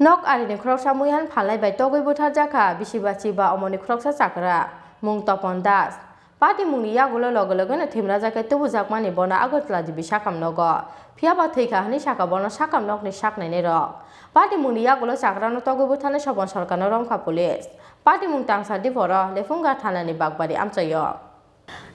Nokari Khoroksa Muihan Phalnai by Togwi Butharjakha Bisibachiba Omarni Khoroksa Chakra Mung Topon Das Party Muni Yagulo Logologan Timrazaka Tubuzakmani Bona Agotla Bishakam Nogo Piaba Tika Hani Shakabona Shakam Nokni Shakne Nero Party Muni Yagulo Chakra no Togwi Butana Shopon Sorkano Romka Police Party Mung Tangsa Divora Lefunga Tanani Bagbadi Amchayo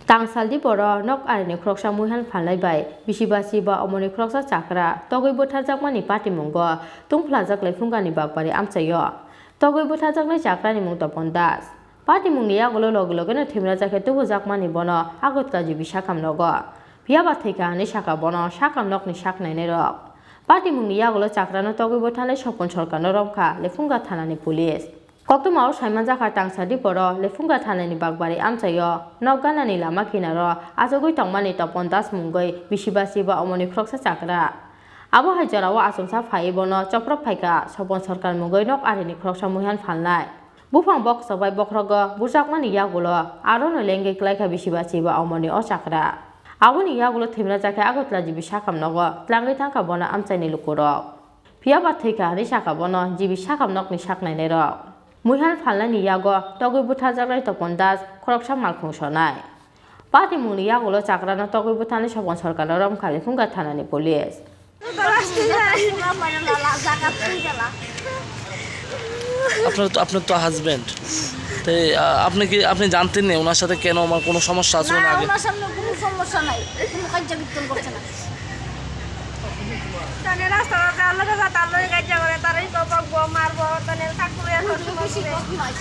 Tangsal Diporo Nokari Khoroksa Muihan Phalnai by Bisibachiba Omarni Khoroksa Chakra Togwi Butharjakmani Party Mungo Tungplazak Lefungani Bagbari Amchayo Togwi Butharjakmani Chakra ni Mung Topon Das Party Mungni Yagulo Logologan Timrazaka Tubuzakmani Bono Agotla Bishakam Nogo Piaba Tika Hani Shakabono Shakam Nokni Shakne Nero Party Mungni Yagulo Chakra no Togwi Butharjakha Shopon Sorkano Romka Lefunga Tanani Police Koktumao Saimanjakha Tangsa Diporo Lefunga Tanani Bagbari Amchayo Nokganani Lama Kinaro Azogui Tongmani Topon Das Mungoi Bisibachiba Omarni Khoroksa Chakra Abo Hajarawa Asumsa Phaibono Choprok Phaika Shopon Sorkar Mungoi Nokari Khoroksa Muihan Phalnai Bufang Bok Sabai Bokrogo Burjakmani Yagulo Arono Lenge Klaika Bisibachiba Omarni O Chakra Aboni Yagulo Timrazaka Agotla Bishakam Nogo Tlangi Tangka Bona Amchaini Lukuro Piaba Tika Hani Shakabono Bishakam Nokni Shaknai Nero Muihan Phalnai Yago Togwi Butharjakha Topon Das Khoroksa Malkhung Sonai Party Mungni Yagulo Chakra no Togwi Butharjakha Shopon Sorkano Romka Lefunga Tanani Police আপনার তো husband তাই আপনি জানতেন না ওনার সাথে কেন আমার কোনো সমস্যা আছে না আগে ওনার সামনে কোনো সমস্যা নাই কোনো কাজ বিক্তন করছে না তানে রাস্তাতে আল্লাহ কথা আল্লাহ কাজ করে তারই বকবো মারবো তানে ঠাকুর এখন বেশি কষ্ট নয়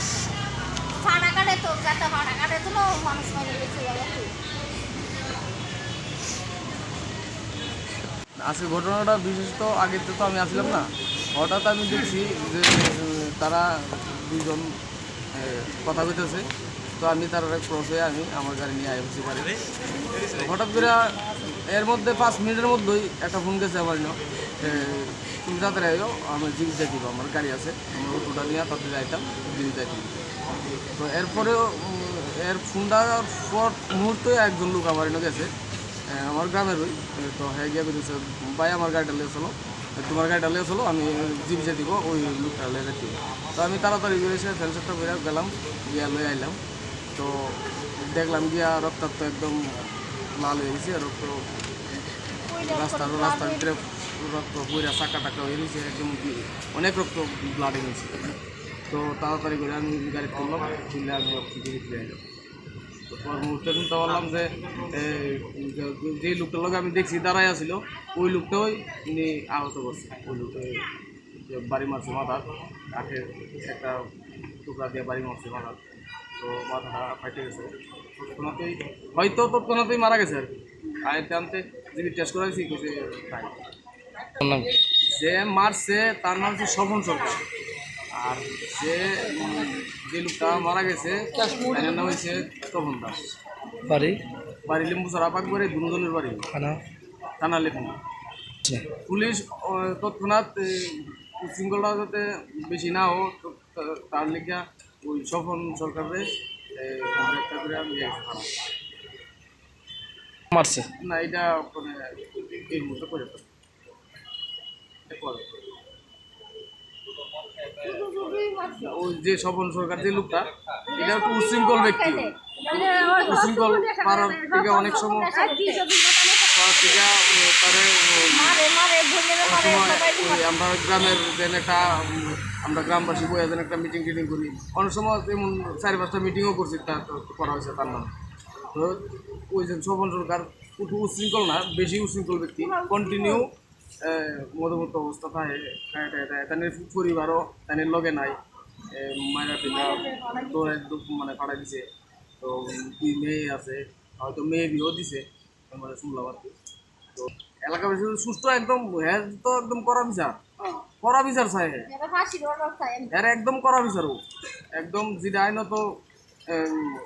ফাড়া কাটে তো গাটা ফাড়া কাটে তো মানুষ মানে বেশি যাবে আজকে ঘটনাটা বিশেষত আগে তো আমি আসলাম না হঠাৎ আমি দেখছি যে তারা দুজন কথা কইতেছে তো আমি তার ক্রস হয়ে আমি আমার গাড়ি নিয়ে আসতে পারি হঠাৎ করে এর মধ্যে 5 মিনিটের মধ্যেই একটা ফোন গেছে আমার তুমি যাতে আইও আমি জিজ্ঞাসা দিব আমার গাড়ি আছে আমি অটোটা নিয়ে তাতে যাইতাম যাইতাম তো এরপরেও এর ফোনটা পর মুহূর্তে একজন লোক আমার গেছে আমার গ্রামের ওই তো হ্যাঁ গিয়ে বলছে ভাই আমার গাড়িটা নিয়ে চলো তোমার গাড়িটা নিয়ে চলো আমি জিজ্ঞাসা দিব ওই লোকটা লেগে দিব তো আমি তাড়াতাড়ি করে এসে ফেলসেটটা বেরিয়ে গেলাম গিয়া লয়ে আইলাম তো দেখলাম গিয়া রক্তাক্ত একদম লাল হয়ে গেছে রক্ত রাস্তার ভিতরে রক্ত পুরা চাকা টাকা হয়ে গেছে একদম অনেক রক্ত ব্লাডে গেছে তো তাড়াতাড়ি করে আমি গাড়ি তুললাম তুললে আমি ফিরে আইলাম তো পর মুহূর্তে শুনতে পারলাম যে লোকটার লগে আমি দেখছি দাঁড়াই আসছিল ওই লোকটাই উনি আহত করছে ওই লোকটা বাড়ি মারছে মাথার কাঠের একটা টুকরা দিয়ে বাড়ি মারছে মাথার তো মাথাটা ফাইটে গেছে তৎক্ষণাতেই মারা গেছে আর কি আয়তে আনতে যদি টেস্ট করাইছি কিছু তাই যে মারছে তার নাম হচ্ছে স্বপন সরকার আর যে লোকটা মারা গেছে তার নাম হচ্ছে তপন দাস বাড়ি লিম্বু সারা পাক করে দুজনের বাড়ি থানা লেখুন পুলিশ তৎক্ষণাৎ উশৃঙ্খলতা যাতে বেশি না হোক তার লেখা ওই স্বপন সরকারের একটা করে আমি মারছে না এটা মানে এর মতো করে ওই যে স্বপন সরকার যে লোকটা এটা একটু উশৃঙ্খল ব্যক্তি উশৃঙ্খল পাড়ার থেকে অনেক সময় আমরা গ্রামের যেন একটা আমরা গ্রামবাসী বইয়া যেন একটা মিটিং টিটিং করি অনেক সময় এমন 4-5টা মিটিংও করছি তা করা হয়েছে তার নাম তো ওই যে স্বপন সরকার একটু উশৃঙ্খল না বেশি উশৃঙ্খল ব্যক্তি কন্টিনিউ মধ্যমত অবস্থা থাকে তাদের পরিবারও তাদের লগে নাই মায়েরা পিতা তোর একদম মানে ফাড়া দিছে তো 2 মেয়ে আছে হয়তো মেয়ে বিয়েও দিছে মানে শুনলাম আর কি তো এলাকাবাসী সুস্থ একদম হ্যাঁ তো একদম করা বিচার চাই হ্যাঁ একদম করা বিচার একদম যেটা আইনত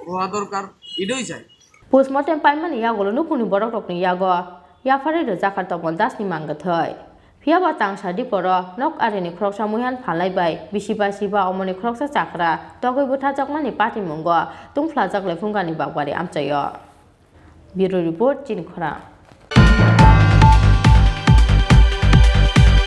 হওয়া দরকার এটাই চাই Postmortem Paiman Yagulo Nukuni Borok Yago Yafare Jakha Topon Das ni Mangathoi Piaba Tangsa Diporo Nokari Khoroksa Muihan Phalnai by Bisibachiba Omarni Khoroksa Chakra Togwi Butharjakmani Party Mungo Tungplazak Lefungani Bagbari Amchayo Bureau Report Chini Khorang